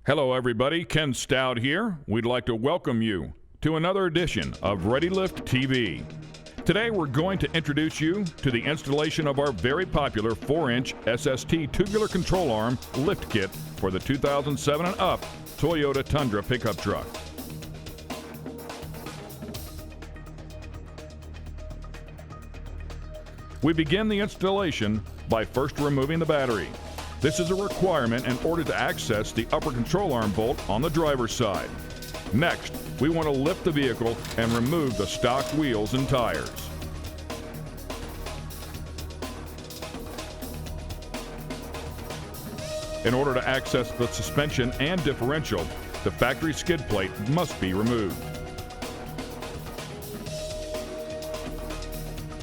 Hello everybody, Ken Stout here. We'd like to welcome you to another edition of ReadyLIFT TV. Today we're going to introduce you to the installation of our very popular 4-inch SST tubular control arm lift kit for the 2007 and up Toyota Tundra pickup truck. We begin the installation by first removing the battery. This is a requirement in order to access the upper control arm bolt on the driver's side. Next, we want to lift the vehicle and remove the stock wheels and tires. In order to access the suspension and differential, the factory skid plate must be removed.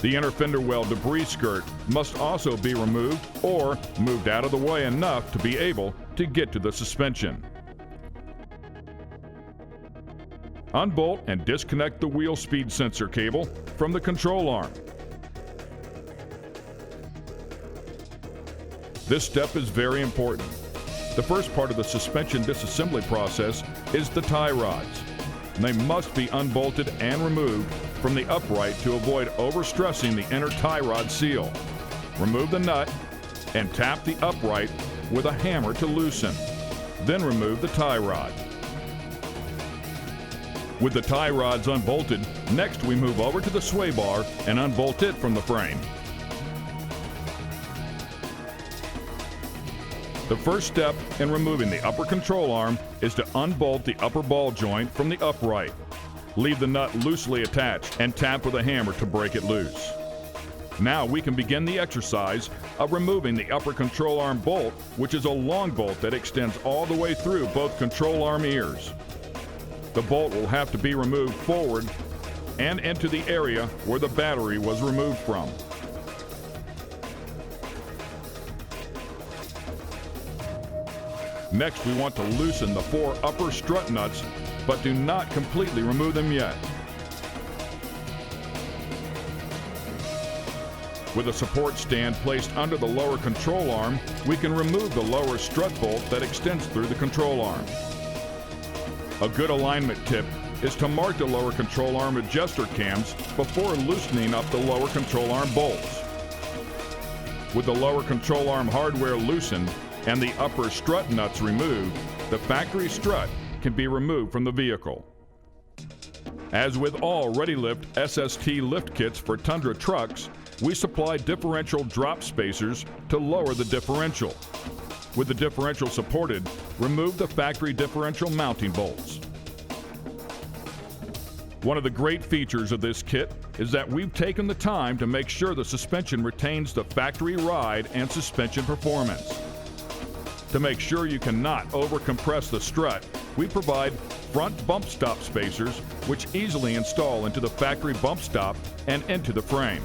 The inner fender well debris skirt must also be removed or moved out of the way enough to be able to get to the suspension. Unbolt and disconnect the wheel speed sensor cable from the control arm. This step is very important. The first part of the suspension disassembly process is the tie rods. They must be unbolted and removed from the upright to avoid overstressing the inner tie rod seal. Remove the nut and tap the upright with a hammer to loosen. Then remove the tie rod. With the tie rods unbolted, next we move over to the sway bar and unbolt it from the frame. The first step in removing the upper control arm is to unbolt the upper ball joint from the upright. Leave the nut loosely attached and tap with a hammer to break it loose. Now we can begin the exercise of removing the upper control arm bolt, which is a long bolt that extends all the way through both control arm ears. The bolt will have to be removed forward and into the area where the battery was removed from. Next, we want to loosen the 4 upper strut nuts, but do not completely remove them yet. With a support stand placed under the lower control arm, we can remove the lower strut bolt that extends through the control arm. A good alignment tip is to mark the lower control arm adjuster cams before loosening up the lower control arm bolts. With the lower control arm hardware loosened and the upper strut nuts removed, the factory strut can be removed from the vehicle. As with all ReadyLIFT SST lift kits for Tundra trucks, we supply differential drop spacers to lower the differential. With the differential supported, remove the factory differential mounting bolts. One of the great features of this kit is that we've taken the time to make sure the suspension retains the factory ride and suspension performance. To make sure you cannot overcompress the strut, we provide front bump stop spacers which easily install into the factory bump stop and into the frame.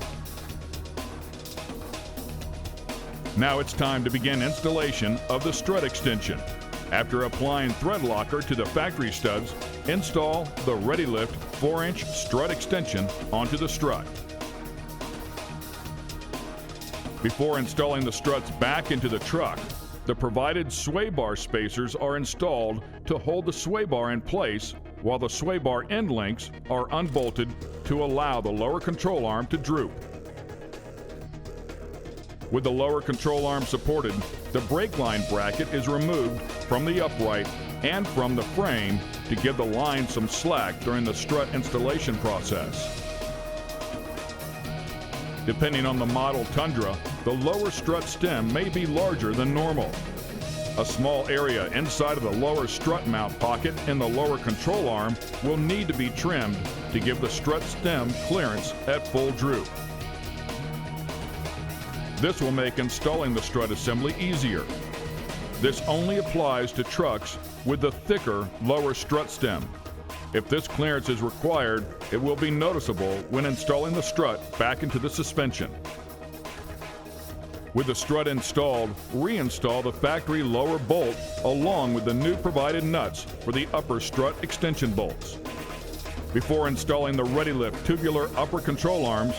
Now it's time to begin installation of the strut extension. After applying thread locker to the factory studs, install the ReadyLIFT 4-inch strut extension onto the strut. Before installing the struts back into the truck, the provided sway bar spacers are installed to hold the sway bar in place while the sway bar end links are unbolted to allow the lower control arm to droop. With the lower control arm supported, the brake line bracket is removed from the upright and from the frame to give the line some slack during the strut installation process. Depending on the model Tundra, the lower strut stem may be larger than normal. A small area inside of the lower strut mount pocket in the lower control arm will need to be trimmed to give the strut stem clearance at full droop. This will make installing the strut assembly easier. This only applies to trucks with the thicker lower strut stem. If this clearance is required, it will be noticeable when installing the strut back into the suspension. With the strut installed, reinstall the factory lower bolt along with the new provided nuts for the upper strut extension bolts. Before installing the ReadyLIFT tubular upper control arms,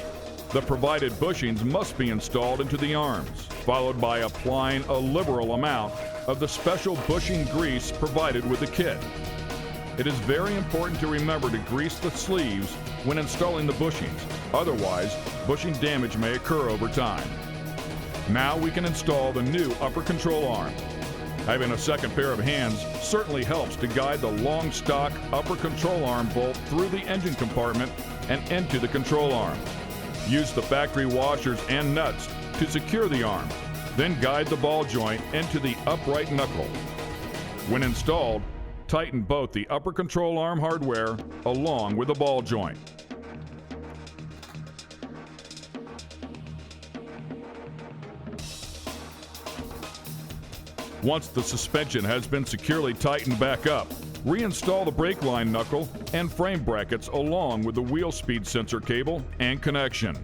The provided bushings must be installed into the arms, followed by applying a liberal amount of the special bushing grease provided with the kit. It is very important to remember to grease the sleeves when installing the bushings, otherwise bushing damage may occur over time. Now we can install the new upper control arm. Having a second pair of hands certainly helps to guide the long stock upper control arm bolt through the engine compartment and into the control arm. Use the factory washers and nuts to secure the arm, then guide the ball joint into the upright knuckle. When installed, tighten both the upper control arm hardware along with the ball joint. Once the suspension has been securely tightened back up, reinstall the brake line knuckle and frame brackets along with the wheel speed sensor cable and connection.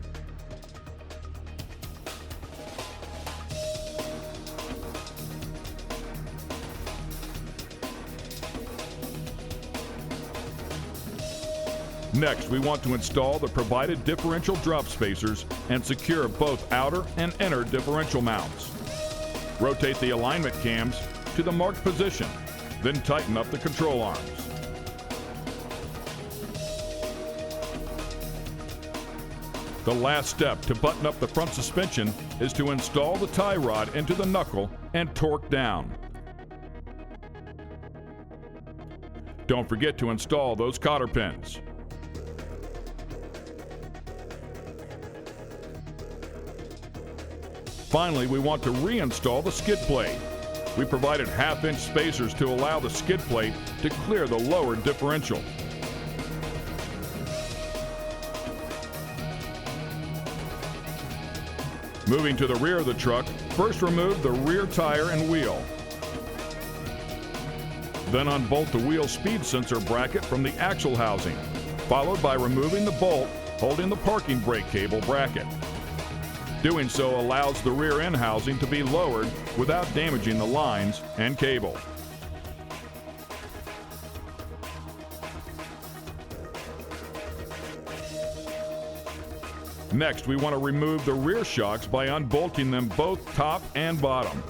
Next, we want to install the provided differential drop spacers and secure both outer and inner differential mounts. Rotate the alignment cams to the marked position, then tighten up the control arms. The last step to button up the front suspension is to install the tie rod into the knuckle and torque down. Don't forget to install those cotter pins. Finally, we want to reinstall the skid plate. We provided half-inch spacers to allow the skid plate to clear the lower differential. Moving to the rear of the truck, first remove the rear tire and wheel. Then unbolt the wheel speed sensor bracket from the axle housing, followed by removing the bolt holding the parking brake cable bracket. Doing so allows the rear end housing to be lowered without damaging the lines and cable. Next, we want to remove the rear shocks by unbolting them both top and bottom.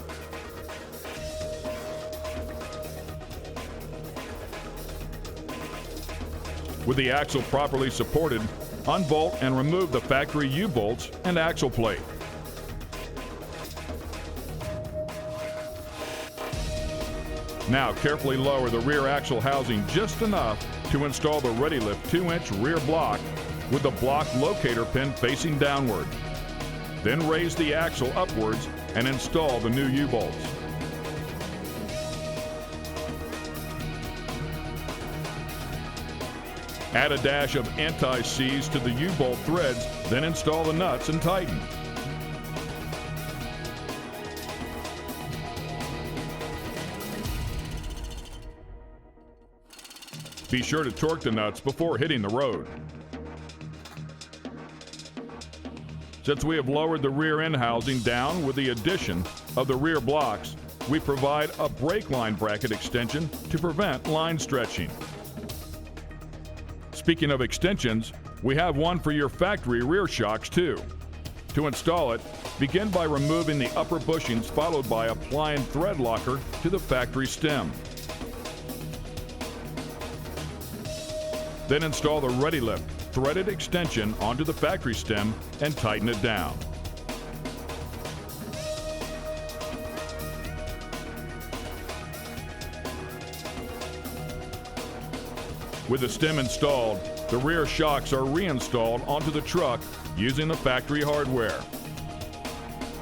With the axle properly supported, unbolt and remove the factory U-bolts and axle plate. Now carefully lower the rear axle housing just enough to install the ReadyLIFT 2-inch rear block with the block locator pin facing downward. Then raise the axle upwards and install the new U-bolts. Add a dash of anti-seize to the U-bolt threads, then install the nuts and tighten. Be sure to torque the nuts before hitting the road. Since we have lowered the rear end housing down with the addition of the rear blocks, we provide a brake line bracket extension to prevent line stretching. Speaking of extensions, we have one for your factory rear shocks too. To install it, begin by removing the upper bushings followed by applying thread locker to the factory stem. Then install the ReadyLIFT threaded extension onto the factory stem and tighten it down. With the stem installed, the rear shocks are reinstalled onto the truck using the factory hardware.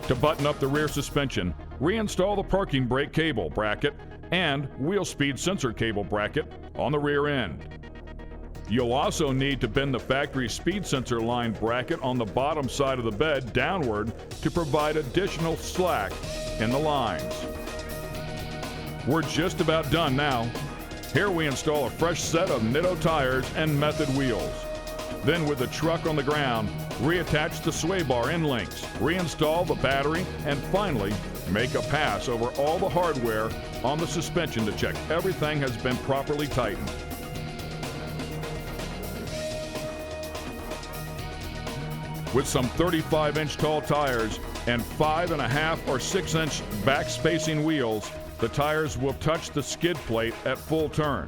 To button up the rear suspension, reinstall the parking brake cable bracket and wheel speed sensor cable bracket on the rear end. You'll also need to bend the factory speed sensor line bracket on the bottom side of the bed downward to provide additional slack in the lines. We're just about done now. Here we install a fresh set of Nitto tires and method wheels. Then with the truck on the ground, reattach the sway bar end links, reinstall the battery, and finally make a pass over all the hardware on the suspension to check everything has been properly tightened. With some 35-inch tall tires and 5.5 or 6-inch back spacing wheels, the tires will touch the skid plate at full turn.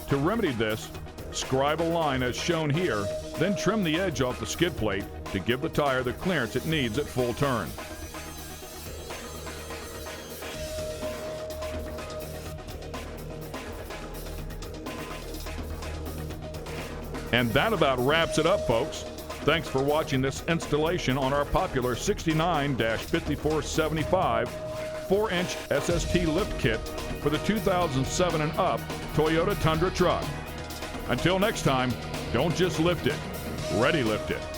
To remedy this, scribe a line as shown here, then trim the edge off the skid plate to give the tire the clearance it needs at full turn. And that about wraps it up, folks. Thanks for watching this installation on our popular 69-5475 4-inch SST lift kit for the 2007 and up Toyota Tundra truck. Until next time, don't just lift it, ready lift it.